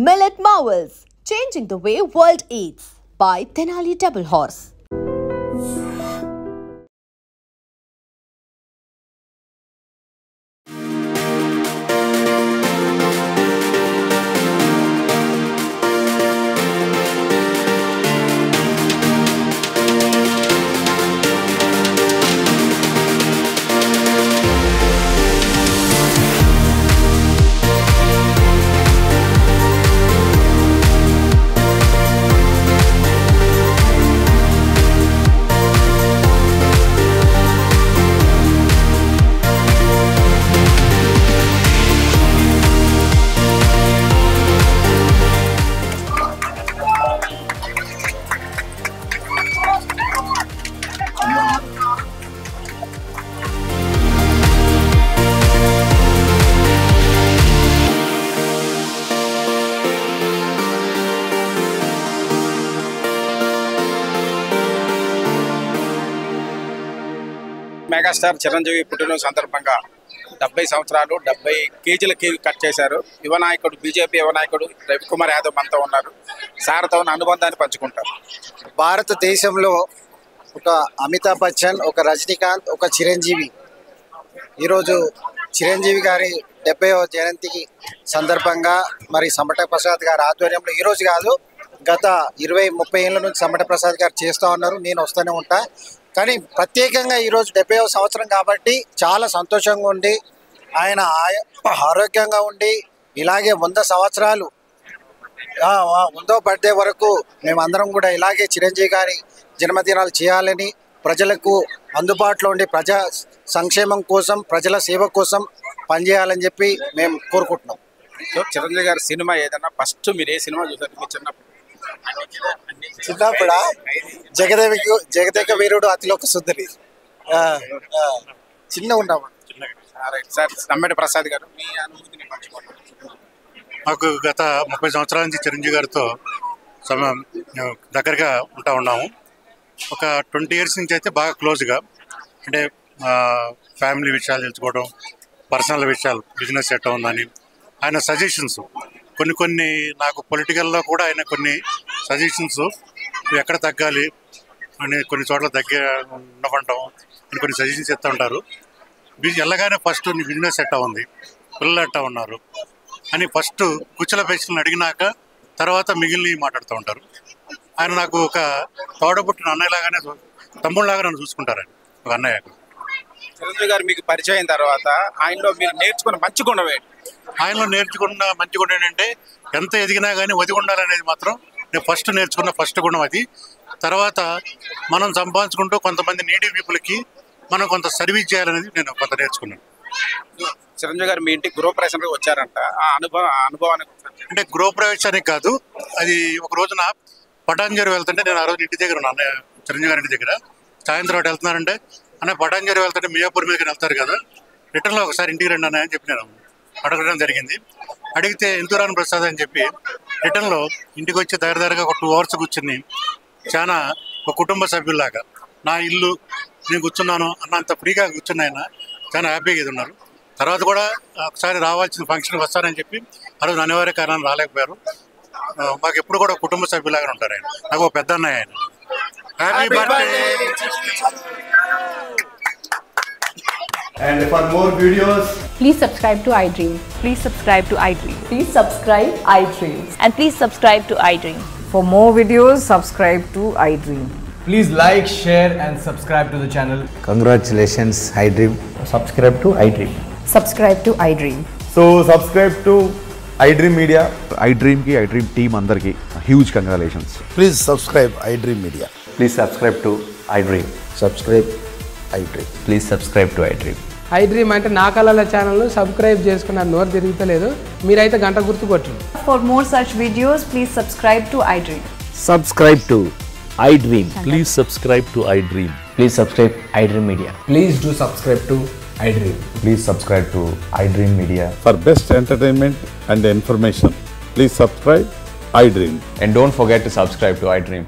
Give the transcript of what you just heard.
Millet Marvels, changing the way world eats by Tenali Double Horse. Megastar Chiranjeevi పుట్టినరోజు సందర్భంగా 70 సంవత్సరాలు 70 కేజీల కేక్ కట్ చేశారు. యువ నాయకుడు బీజేపీ యువ నాయకుడు రవికుమార్ యాదవ్ మనతో ఉన్నారు. సార్తో ఉన్న అనుబంధాన్ని పంచుకుంటారు. భారతదేశంలో ఒక అమితాబ్ బచ్చన్, ఒక రజనీకాంత్, ఒక చిరంజీవి. ఈరోజు చిరంజీవి గారి 70వ జయంతికి సందర్భంగా మరి సంబట ప్రసాద్ గారి ఆధ్వర్యంలో ఈరోజు కాదు, గత 20-30 ఏళ్ళ నుంచి సంబట ప్రసాద్ గారు చేస్తూ ఉన్నారు. నేను వస్తూనే ఉంటా. కానీ ప్రత్యేకంగా ఈరోజు 70వ సంవత్సరం కాబట్టి చాలా సంతోషంగా ఉండి, ఆయన ఆరోగ్యంగా ఉండి ఇలాగే 100 సంవత్సరాలు 100వ బర్త్డే వరకు మేమందరం కూడా ఇలాగే చిరంజీవి గారి జన్మదినాలు చేయాలని, ప్రజలకు అందుబాటులో ఉండి ప్రజా సంక్షేమం కోసం, ప్రజల సేవ కోసం పనిచేయాలని చెప్పి మేము కోరుకుంటున్నాం. సో చిరంజీవి గారి సినిమా ఏదన్నా ఫస్ట్ మీరు ఏ సినిమా చూసారు మీ చిన్నప్పుడు? చిన్నప్పుడా జగదేక వీరుడు అతిలోక సుందరి చిన్న ఉన్నప్పుడు. సార్ సంబట ప్రసాద్ గారు మీ అనుభూతిని పంచుకోండి. మాకు గత 30 సంవత్సరాల నుంచి చిరంజీవి గారితో దగ్గరగా ఉన్నాము. ఒక 20 ఇయర్స్ నుంచి అయితే బాగా క్లోజ్గా, అంటే ఫ్యామిలీ విషయాలు తెలుసుకోవడం, పర్సనల్ విషయాలు, బిజినెస్ ఎట్లా ఉందని ఆయన సజెషన్స్ కొన్ని నాకు పొలిటికల్లో కూడా ఆయన కొన్ని సజెషన్స్ ఎక్కడ తగ్గాలి అని కొన్ని చోట్ల ఉండమంటాం అని కొన్ని సజెషన్స్ ఇస్తూ ఉంటారు. వెళ్ళగానే ఫస్ట్ నీ బిజినెస్ ఎట్టా ఉంది, పిల్లలు ఎట్టా ఉన్నారు అని ఫస్ట్ కుచ్చల ప్రశ్నలు అడిగినాక తర్వాత మిగిలిన మాట్లాడుతూ ఉంటారు. ఆయన నాకు ఒక తోడబుట్టిన అన్నయ్యలాగానే, తమ్ముళ్ళలాగా నన్ను చూసుకుంటారు. ఆయన ఒక అన్నయ్య. చిరంజీవి గారు మీకు పరిచయం అయిన తర్వాత ఆయనలో మీరు నేర్చుకున్న మంచి గుణం ఏంటి? ఆయనలో నేర్చుకున్న మంచి గుణం ఏంటంటే ఎంత ఎదిగినా కానీ ఒదిగి ఉండాలనేది మాత్రం నేను ఫస్ట్ నేర్చుకున్న ఫస్ట్ గుణం అది. తర్వాత మనం సంపాదించుకుంటూ కొంతమంది నీడీ పీపుల్కి మనం కొంత సర్వీస్ చేయాలనేది నేను కొంత నేర్చుకున్నాను. చిరంజీవి గారు మీ ఇంటికి గృహప్రవేశానికి వచ్చారంట, ఆ అనుభవానికి అంటే గృహప్రవేశానికి కాదు, అది ఒక రోజున పటాంజలి వెళ్తుంటే నేను ఆ రోజు ఇంటి దగ్గర ఉన్నాను, చిరంజీవి గారి ఇంటి దగ్గర. సాయంత్రం ఒకటి వెళ్తున్నారంటే, అన్న పటాంజలి వెళ్తుంటే మియాపూర్ మీదకి వెళ్తారు కదా, రిటర్న్లో ఒకసారి ఇంటికి రండి అన్న అని చెప్పి నేను అడగడం జరిగింది. అడిగితే ఎందుకు రాను ప్రసాద్ అని చెప్పి రిటర్న్లో ఇంటికి వచ్చి దగ్గరగా ఒక 2 అవర్స్ కూర్చుని చాలా ఒక కుటుంబ సభ్యుల్లాగా నా ఇల్లు నేను కూర్చున్నాను అన్నంత ఫ్రీగా కూర్చున్న ఆయన చాలా హ్యాపీగా ఇది ఉన్నారు. తర్వాత కూడా ఒకసారి రావాల్సిన ఫంక్షన్కి వస్తారని చెప్పి ఆ రోజు అనివార్య కారణాలు రాలేకపోయారు. మాకు ఎప్పుడు కూడా కుటుంబ సభ్యులాగా ఉంటారు ఆయన. నాకు ఒక పెద్ద అన్నయ్య ఆయన. Happy birthday. And for more videos, please subscribe to iDream. Please subscribe to iDream. Please subscribe iDream. And please subscribe to iDream. For more videos, subscribe to iDream. please like, share and subscribe to the channel. Congratulations, iDream. Subscribe to iDream. Subscribe to iDream. So subscribe to iDream Media. iDream ki iDream team andar ki huge congratulations. Please subscribe iDream media. Please subscribe to iDream. Subscribe iDream. Please subscribe to iDream. iDream అంటే నా కళల channel subscribe చేసుకున్న నోరు తిరుగుతలేదు, మీరైతే గంట గుర్తు కొట్టండి. For more such videos, please subscribe to iDream. Subscribe to iDream. Please subscribe to iDream. Please subscribe iDream Media. Please do subscribe to iDream. Please subscribe to iDream Media. For best entertainment and information, please subscribe iDream. And don't forget to subscribe to iDream.